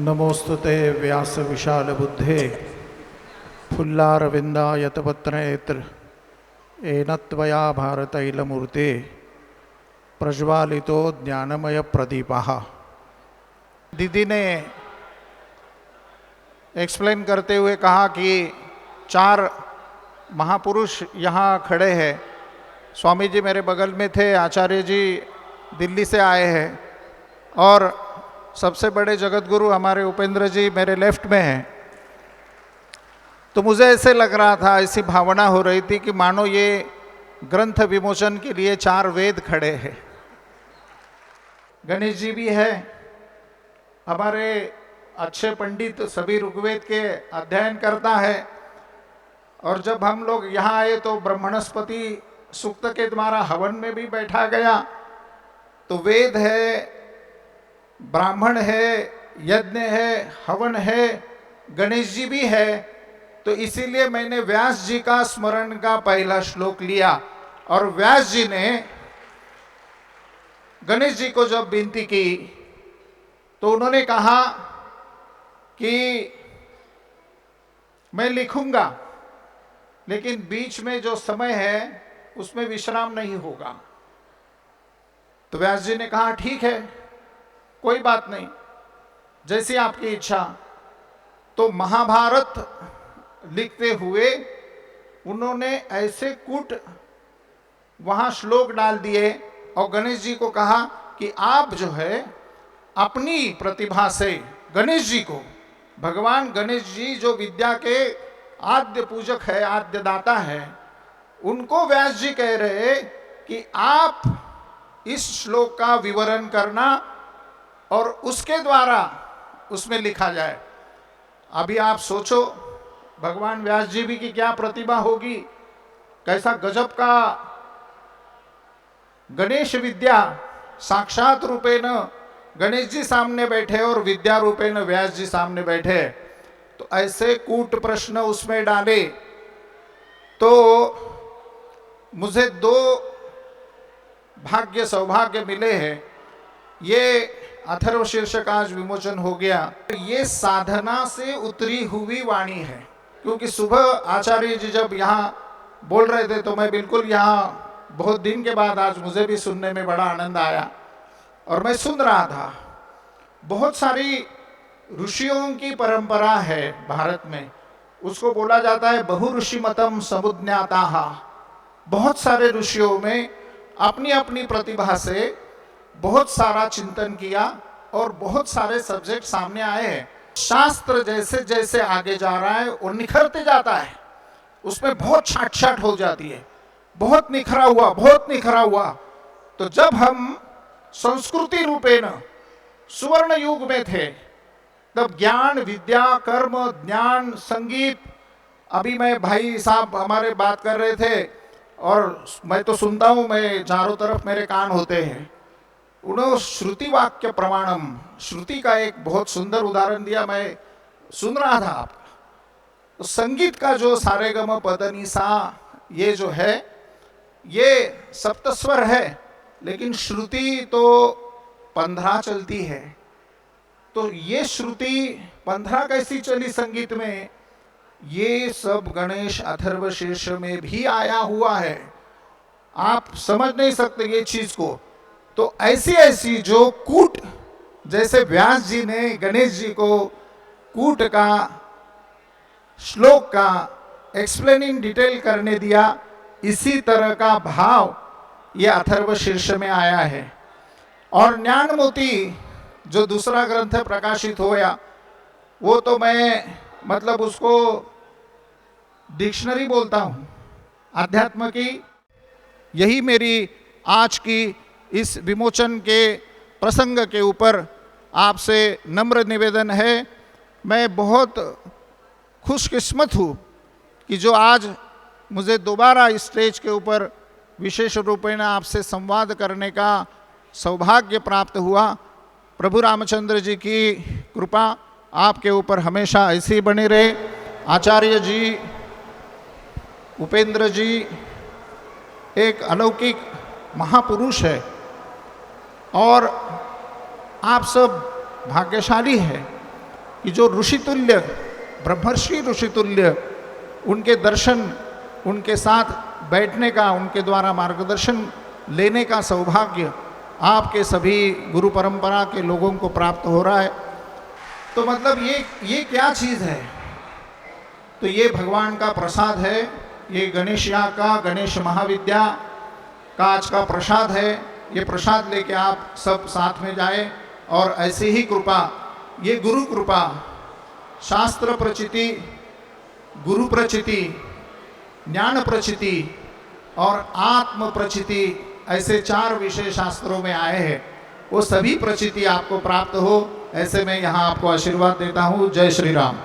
नमोस्तुते व्यास विशाल बुद्धे फुल्लारविंदायतपत्रनेत्र एनत्वया भारतैलमूर्ते प्रज्वालितो ज्ञानमय प्रदीपः। दीदी ने एक्सप्लेन करते हुए कहा कि 4 महापुरुष यहाँ खड़े हैं। स्वामी जी मेरे बगल में थे, आचार्य जी दिल्ली से आए हैं और सबसे बड़े जगत गुरु हमारे उपेंद्र जी मेरे लेफ्ट में हैं। तो मुझे ऐसे लग रहा था, ऐसी भावना हो रही थी कि मानो ये ग्रंथ विमोचन के लिए 4 वेद खड़े हैं। गणेश जी भी है, हमारे अच्छे पंडित सभी ऋग्वेद के अध्ययन करता है। और जब हम लोग यहाँ आए तो ब्रह्मणस्पति सूक्त के द्वारा हवन में भी बैठा गया। तो वेद है, ब्राह्मण है, यज्ञ है, हवन है, गणेश जी भी है। तो इसीलिए मैंने व्यास जी का स्मरण का पहला श्लोक लिया और व्यास जी ने गणेश जी को जब विनती की तो उन्होंने कहा कि मैं लिखूंगा लेकिन बीच में जो समय है उसमें विश्राम नहीं होगा। तो व्यास जी ने कहा ठीक है, कोई बात नहीं, जैसी आपकी इच्छा। तो महाभारत लिखते हुए उन्होंने ऐसे कूट वहां श्लोक डाल दिए और गणेश जी को कहा कि आप जो है अपनी प्रतिभा से गणेश जी को, भगवान गणेश जी जो विद्या के आद्य पूजक है, आद्य दाता है, उनको व्यास जी कह रहे कि आप इस श्लोक का विवरण करना और उसके द्वारा उसमें लिखा जाए। अभी आप सोचो भगवान व्यास जी भी की क्या प्रतिभा होगी, कैसा गजब का गणेश विद्या, साक्षात रूपेण गणेश जी सामने बैठे और विद्या रूपेण व्यास जी सामने बैठे। तो ऐसे कूट प्रश्न उसमें डाले। तो मुझे 2 भाग्य सौभाग्य मिले हैं। ये अथर्वशीर्ष का आज विमोचन हो गया। ये साधना से उतरी हुई वाणी है, क्योंकि सुबह आचार्य जी जब यहाँ बोल रहे थे तो मैं बिल्कुल यहाँ बहुत दिन के बाद आज मुझे भी सुनने में बड़ा आनंद आया और मैं सुन रहा था। बहुत सारी ऋषियों की परंपरा है भारत में, उसको बोला जाता है बहु ऋषि मतम समुज्ञाताः। बहुत सारे ऋषियों में अपनी अपनी प्रतिभा से बहुत सारा चिंतन किया और बहुत सारे सब्जेक्ट सामने आए हैं। शास्त्र जैसे जैसे आगे जा रहा है वो निखरते जाता है, उसमें बहुत छाट छाट हो जाती है, बहुत निखरा हुआ, बहुत निखरा हुआ। तो जब हम संस्कृति रूपेण सुवर्ण युग में थे तब ज्ञान, विद्या, कर्म, ज्ञान, संगीत, अभी मैं भाई साहब हमारे बात कर रहे थे और मैं तो सुनता हूँ, मैं चारों तरफ मेरे कान होते हैं। उन्होंने श्रुति वाक्य प्रमाणम, श्रुति का एक बहुत सुंदर उदाहरण दिया, मैं सुन रहा था। आप तो संगीत का जो सारेगम पदनी सा ये जो है ये सप्तस्वर है, लेकिन श्रुति तो 15 चलती है। तो ये श्रुति 15 कैसी चली संगीत में, ये सब गणेश अथर्वशीर्ष में भी आया हुआ है। आप समझ नहीं सकते ये चीज को। तो ऐसी ऐसी जो कूट, जैसे व्यास जी ने गणेश जी को कूट का, श्लोक का एक्सप्लेनिंग डिटेल करने दिया, इसी तरह का भाव ये अथर्वशीर्ष में आया है। और ज्ञान मोती जो दूसरा ग्रंथ प्रकाशित होया, वो तो मैं मतलब उसको डिक्शनरी बोलता हूँ अध्यात्म की। यही मेरी आज की इस विमोचन के प्रसंग के ऊपर आपसे नम्र निवेदन है। मैं बहुत खुशकिस्मत हूँ कि जो आज मुझे दोबारा इस स्टेज के ऊपर विशेष रूपेण आपसे संवाद करने का सौभाग्य प्राप्त हुआ। प्रभु रामचंद्र जी की कृपा आपके ऊपर हमेशा ऐसी बनी रहे। आचार्य जी, उपेंद्र जी एक अलौकिक महापुरुष है और आप सब भाग्यशाली है कि जो ऋषितुल्य, ब्रह्मर्षि ऋषितुल्य, उनके दर्शन, उनके साथ बैठने का, उनके द्वारा मार्गदर्शन लेने का सौभाग्य आपके सभी गुरु परंपरा के लोगों को प्राप्त हो रहा है। तो मतलब ये क्या चीज़ है? तो ये भगवान का प्रसाद है। ये गणेशिया का, गणेश महाविद्या का आज का प्रसाद है। ये प्रसाद लेके आप सब साथ में जाए और ऐसी ही कृपा, ये गुरु कृपा, शास्त्र प्रचिति, गुरु प्रचिति, ज्ञान प्रचिति और आत्म प्रचिति, ऐसे 4 विषय शास्त्रों में आए हैं। वो सभी प्रचिति आपको प्राप्त हो, ऐसे मैं यहाँ आपको आशीर्वाद देता हूँ। जय श्री राम।